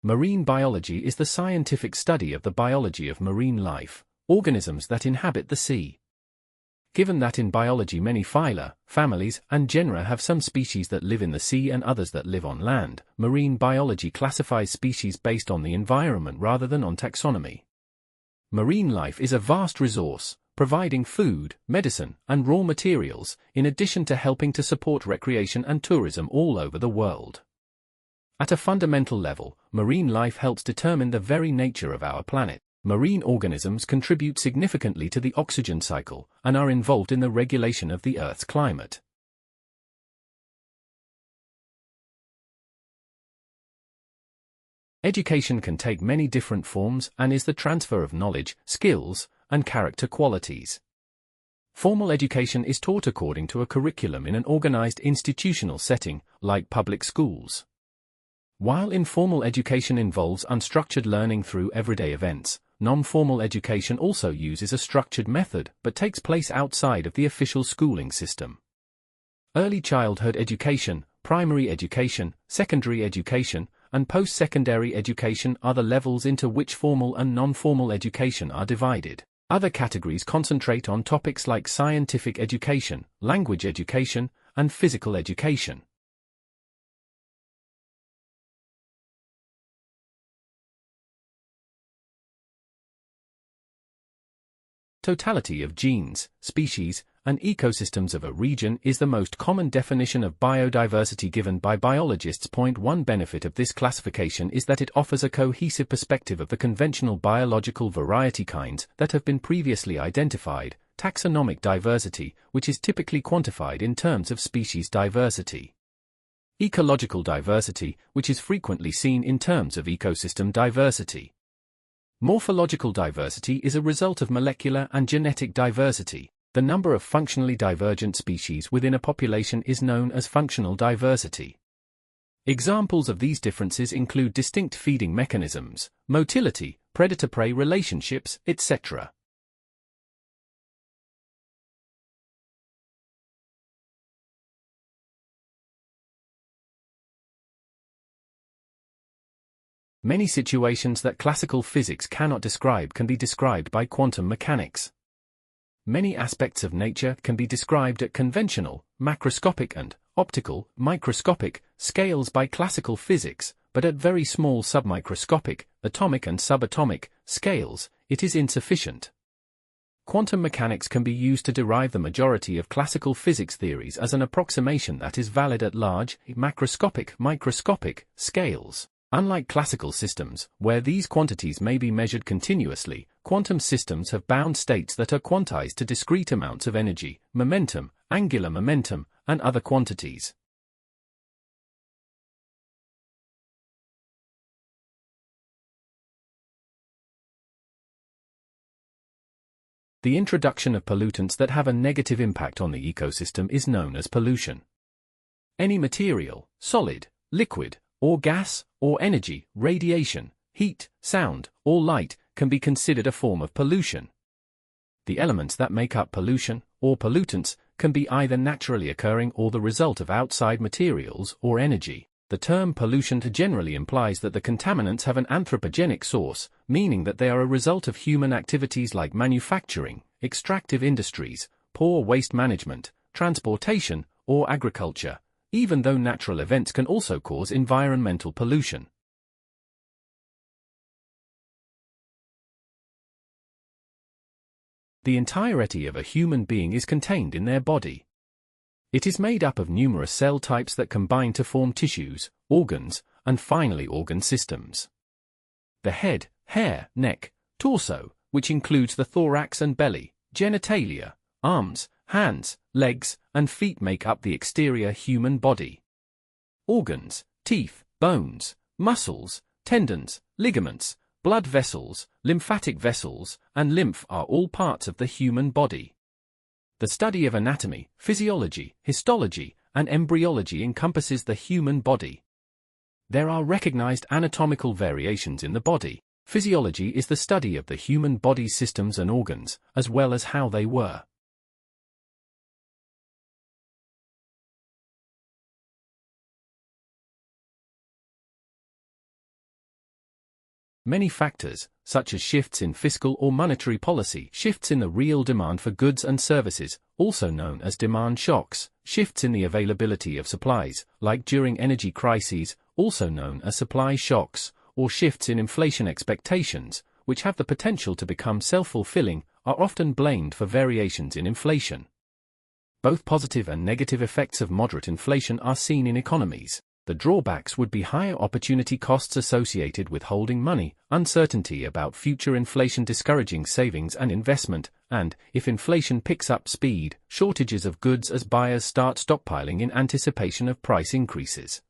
Marine biology is the scientific study of the biology of marine life, organisms that inhabit the sea. Given that in biology many phyla, families, and genera have some species that live in the sea and others that live on land, marine biology classifies species based on the environment rather than on taxonomy. Marine life is a vast resource, providing food, medicine, and raw materials, in addition to helping to support recreation and tourism all over the world. At a fundamental level, marine life helps determine the very nature of our planet. Marine organisms contribute significantly to the oxygen cycle and are involved in the regulation of the Earth's climate. Education can take many different forms and is the transfer of knowledge, skills, and character qualities. Formal education is taught according to a curriculum in an organized institutional setting, like public schools. While informal education involves unstructured learning through everyday events, non-formal education also uses a structured method but takes place outside of the official schooling system. Early childhood education, primary education, secondary education, and post-secondary education are the levels into which formal and non-formal education are divided. Other categories concentrate on topics like scientific education, language education, and physical education. Totality of genes, species, and ecosystems of a region is the most common definition of biodiversity given by biologists. One benefit of this classification is that it offers a cohesive perspective of the conventional biological variety kinds that have been previously identified, taxonomic diversity, which is typically quantified in terms of species diversity. Ecological diversity, which is frequently seen in terms of ecosystem diversity. Morphological diversity is a result of molecular and genetic diversity. The number of functionally divergent species within a population is known as functional diversity. Examples of these differences include distinct feeding mechanisms, motility, predator-prey relationships, etc. Many situations that classical physics cannot describe can be described by quantum mechanics. Many aspects of nature can be described at conventional, macroscopic and optical, microscopic scales by classical physics, but at very small submicroscopic, atomic and subatomic scales, it is insufficient. Quantum mechanics can be used to derive the majority of classical physics theories as an approximation that is valid at large, macroscopic, microscopic scales. Unlike classical systems, where these quantities may be measured continuously, quantum systems have bound states that are quantized to discrete amounts of energy, momentum, angular momentum, and other quantities. The introduction of pollutants that have a negative impact on the ecosystem is known as pollution. Any material, solid, liquid, or gas, or energy, radiation, heat, sound, or light, can be considered a form of pollution. The elements that make up pollution, or pollutants, can be either naturally occurring or the result of outside materials or energy. The term pollution generally implies that the contaminants have an anthropogenic source, meaning that they are a result of human activities like manufacturing, extractive industries, poor waste management, transportation, or agriculture, even though natural events can also cause environmental pollution. The entirety of a human being is contained in their body. It is made up of numerous cell types that combine to form tissues, organs, and finally organ systems. The head, hair, neck, torso, which includes the thorax and belly, genitalia, arms, hands, legs, and feet make up the exterior human body. Organs, teeth, bones, muscles, tendons, ligaments, blood vessels, lymphatic vessels, and lymph are all parts of the human body. The study of anatomy, physiology, histology, and embryology encompasses the human body. There are recognized anatomical variations in the body. Physiology is the study of the human body's systems and organs, as well as how they work. Many factors, such as shifts in fiscal or monetary policy, shifts in the real demand for goods and services, also known as demand shocks, shifts in the availability of supplies, like during energy crises, also known as supply shocks, or shifts in inflation expectations, which have the potential to become self-fulfilling, are often blamed for variations in inflation. Both positive and negative effects of moderate inflation are seen in economies. The drawbacks would be higher opportunity costs associated with holding money, uncertainty about future inflation discouraging savings and investment, and, if inflation picks up speed, shortages of goods as buyers start stockpiling in anticipation of price increases.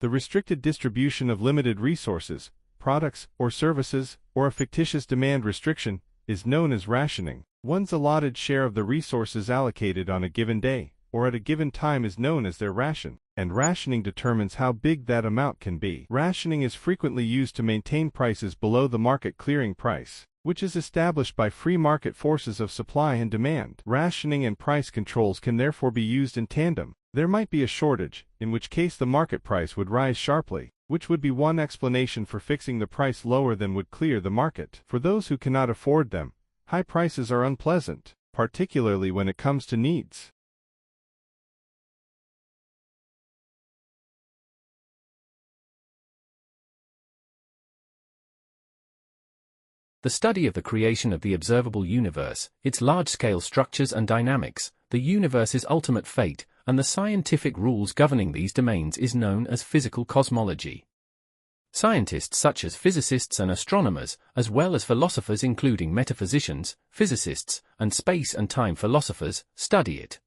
The restricted distribution of limited resources, products, or services, or a fictitious demand restriction, is known as rationing. One's allotted share of the resources allocated on a given day, or at a given time is known as their ration, and rationing determines how big that amount can be. Rationing is frequently used to maintain prices below the market clearing price, which is established by free market forces of supply and demand. Rationing and price controls can therefore be used in tandem. There might be a shortage, in which case the market price would rise sharply, which would be one explanation for fixing the price lower than would clear the market. For those who cannot afford them, high prices are unpleasant, particularly when it comes to needs. The study of the creation of the observable universe, its large-scale structures and dynamics, the universe's ultimate fate, and the scientific rules governing these domains is known as physical cosmology. Scientists such as physicists and astronomers, as well as philosophers including metaphysicians, physicists, and space and time philosophers, study it.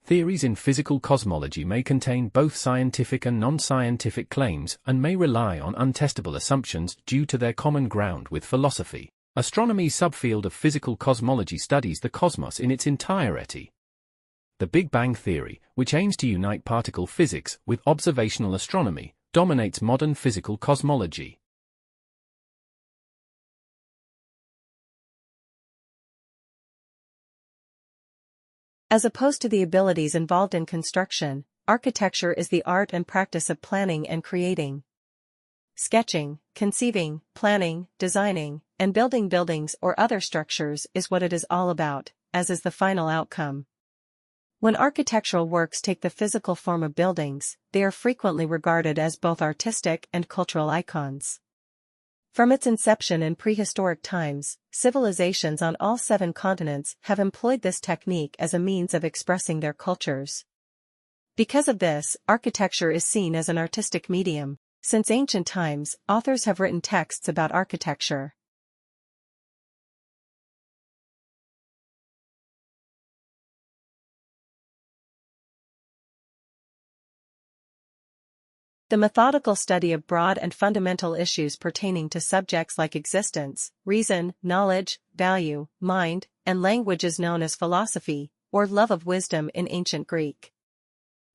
Theories in physical cosmology may contain both scientific and non-scientific claims and may rely on untestable assumptions due to their common ground with philosophy. Astronomy's subfield of physical cosmology studies the cosmos in its entirety. The Big Bang Theory, which aims to unite particle physics with observational astronomy, dominates modern physical cosmology. As opposed to the abilities involved in construction, architecture is the art and practice of planning and creating. Sketching, conceiving, planning, designing, and building buildings or other structures is what it is all about, as is the final outcome. When architectural works take the physical form of buildings, they are frequently regarded as both artistic and cultural icons. From its inception in prehistoric times, civilizations on all 7 continents have employed this technique as a means of expressing their cultures. Because of this, architecture is seen as an artistic medium. Since ancient times, authors have written texts about architecture. The methodical study of broad and fundamental issues pertaining to subjects like existence, reason, knowledge, value, mind, and language is known as philosophy, or love of wisdom in ancient Greek.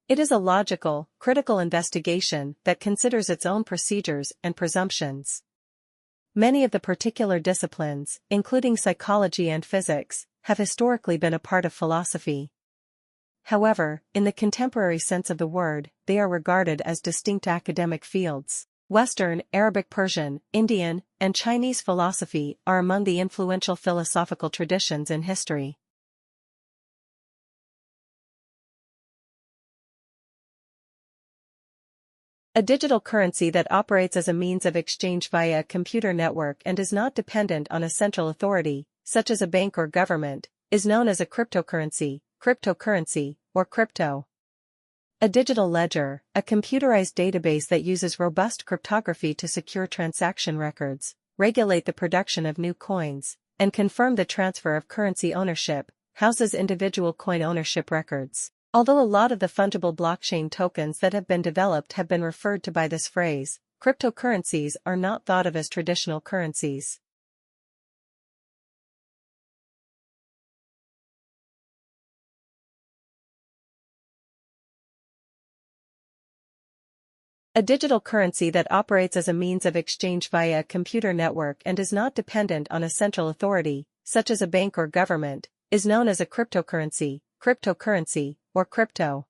It is a logical, critical investigation that considers its own procedures and presumptions. Many of the particular disciplines, including psychology and physics, have historically been a part of philosophy. However, in the contemporary sense of the word, they are regarded as distinct academic fields. Western, Arabic, Persian, Indian, and Chinese philosophy are among the influential philosophical traditions in history. A digital currency that operates as a means of exchange via a computer network and is not dependent on a central authority, such as a bank or government, is known as a cryptocurrency, or crypto. A digital ledger, a computerized database that uses robust cryptography to secure transaction records, regulate the production of new coins, and confirm the transfer of currency ownership, houses individual coin ownership records. Although a lot of the fungible blockchain tokens that have been developed have been referred to by this phrase, cryptocurrencies are not thought of as traditional currencies. A digital currency that operates as a means of exchange via a computer network and is not dependent on a central authority, such as a bank or government, is known as a cryptocurrency, cryptocurrency, or crypto.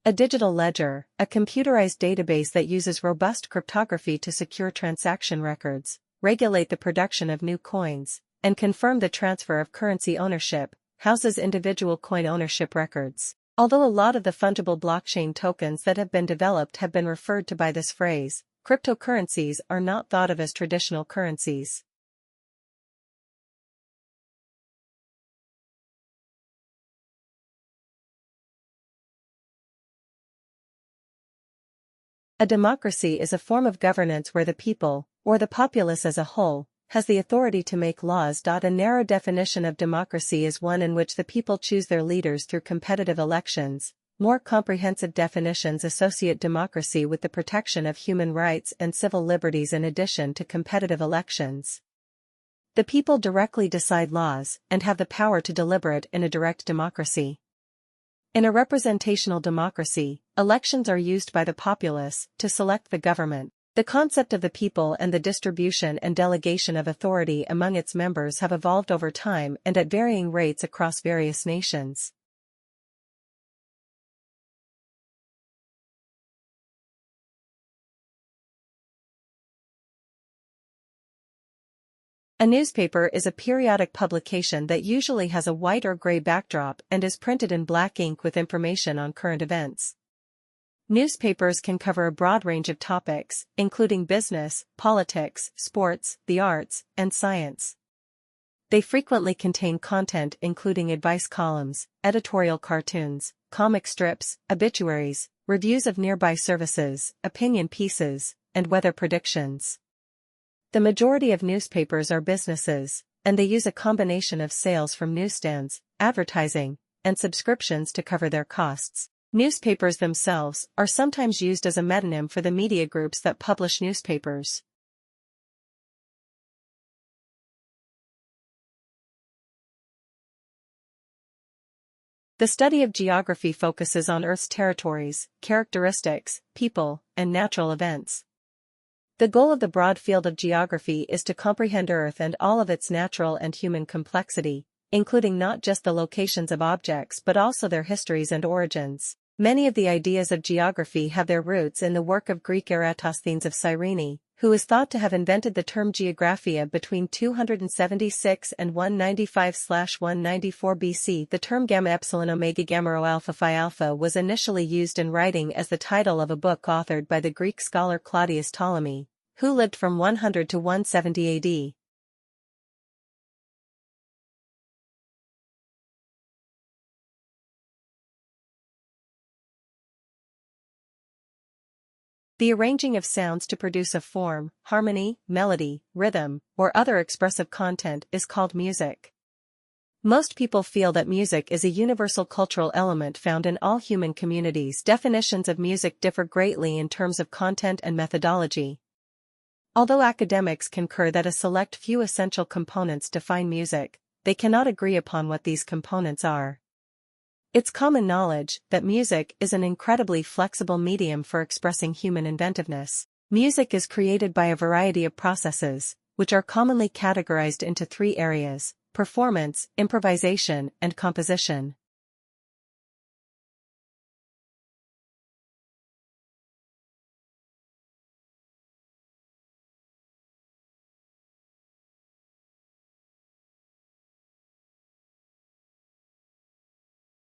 A digital ledger, a computerized database that uses robust cryptography to secure transaction records, regulate the production of new coins, and confirm the transfer of currency ownership, houses individual coin ownership records. Although a lot of the fungible blockchain tokens that have been developed have been referred to by this phrase, cryptocurrencies are not thought of as traditional currencies. A democracy is a form of governance where the people, or the populace as a whole, has the authority to make laws. A narrow definition of democracy is one in which the people choose their leaders through competitive elections. More comprehensive definitions associate democracy with the protection of human rights and civil liberties in addition to competitive elections. The people directly decide laws and have the power to deliberate in a direct democracy. In a representational democracy, elections are used by the populace to select the government. The concept of the people and the distribution and delegation of authority among its members have evolved over time and at varying rates across various nations. A newspaper is a periodic publication that usually has a white or gray backdrop and is printed in black ink with information on current events. Newspapers can cover a broad range of topics, including business, politics, sports, the arts, and science. They frequently contain content including advice columns, editorial cartoons, comic strips, obituaries, reviews of nearby services, opinion pieces, and weather predictions. The majority of newspapers are businesses, and they use a combination of sales from newsstands, advertising, and subscriptions to cover their costs. Newspapers themselves are sometimes used as a metonym for the media groups that publish newspapers. The study of geography focuses on Earth's territories, characteristics, people, and natural events. The goal of the broad field of geography is to comprehend Earth and all of its natural and human complexity, including not just the locations of objects but also their histories and origins. Many of the ideas of geography have their roots in the work of Greek Eratosthenes of Cyrene, who is thought to have invented the term geographia between 276 and 195/194 BC. The term gamma epsilon omega gamma rho alpha phi alpha was initially used in writing as the title of a book authored by the Greek scholar Claudius Ptolemy, who lived from 100 to 170 AD. The arranging of sounds to produce a form, harmony, melody, rhythm, or other expressive content is called music. Most people feel that music is a universal cultural element found in all human communities. Definitions of music differ greatly in terms of content and methodology. Although academics concur that a select few essential components define music, they cannot agree upon what these components are. It's common knowledge that music is an incredibly flexible medium for expressing human inventiveness. Music is created by a variety of processes, which are commonly categorized into three areas: performance, improvisation, and composition.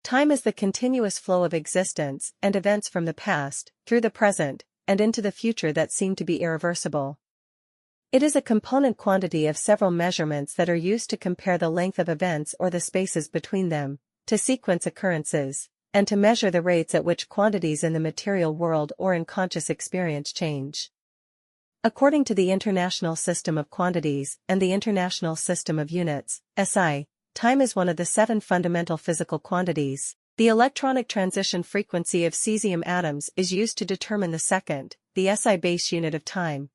Time is the continuous flow of existence and events from the past, through the present, and into the future that seem to be irreversible. It is a component quantity of several measurements that are used to compare the length of events or the spaces between them, to sequence occurrences, and to measure the rates at which quantities in the material world or in conscious experience change. According to the International System of Quantities and the International System of Units, SI, time is one of the 7 fundamental physical quantities. The electronic transition frequency of cesium atoms is used to determine the second, the SI base unit of time.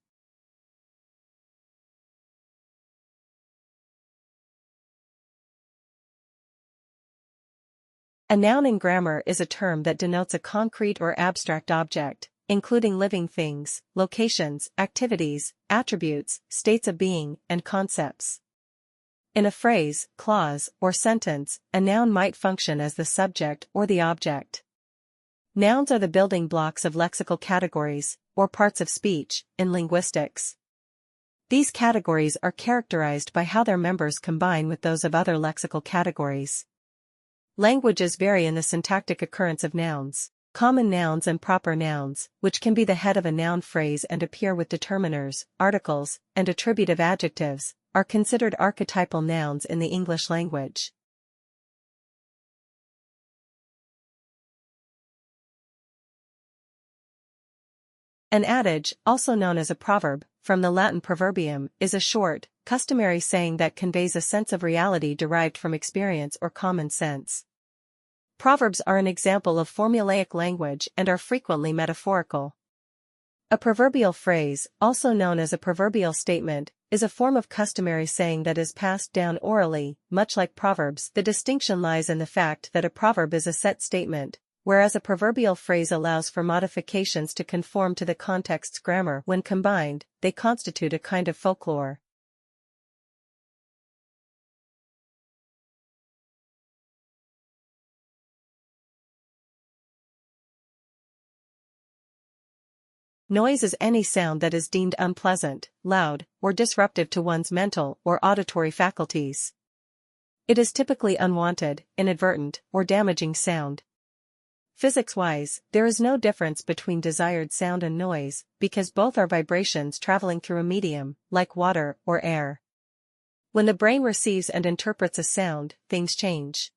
A noun in grammar is a term that denotes a concrete or abstract object, including living things, locations, activities, attributes, states of being, and concepts. In a phrase, clause, or sentence, a noun might function as the subject or the object. Nouns are the building blocks of lexical categories, or parts of speech, in linguistics. These categories are characterized by how their members combine with those of other lexical categories. Languages vary in the syntactic occurrence of nouns. Common nouns and proper nouns, which can be the head of a noun phrase and appear with determiners, articles, and attributive adjectives, are considered archetypal nouns in the English language. An adage, also known as a proverb, from the Latin proverbium, is a short, customary saying that conveys a sense of reality derived from experience or common sense. Proverbs are an example of formulaic language and are frequently metaphorical. A proverbial phrase, also known as a proverbial statement, is a form of customary saying that is passed down orally. Much like proverbs, the distinction lies in the fact that a proverb is a set statement, whereas a proverbial phrase allows for modifications to conform to the context's grammar. When combined, they constitute a kind of folklore. Noise is any sound that is deemed unpleasant, loud, or disruptive to one's mental or auditory faculties. It is typically unwanted, inadvertent, or damaging sound. Physics-wise, there is no difference between desired sound and noise, because both are vibrations traveling through a medium, like water or air. When the brain receives and interprets a sound, things change.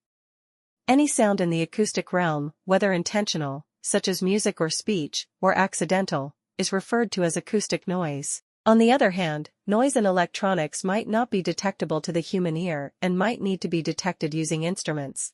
Any sound in the acoustic realm, whether intentional, such as music or speech, or accidental, is referred to as acoustic noise. On the other hand, noise in electronics might not be detectable to the human ear and might need to be detected using instruments.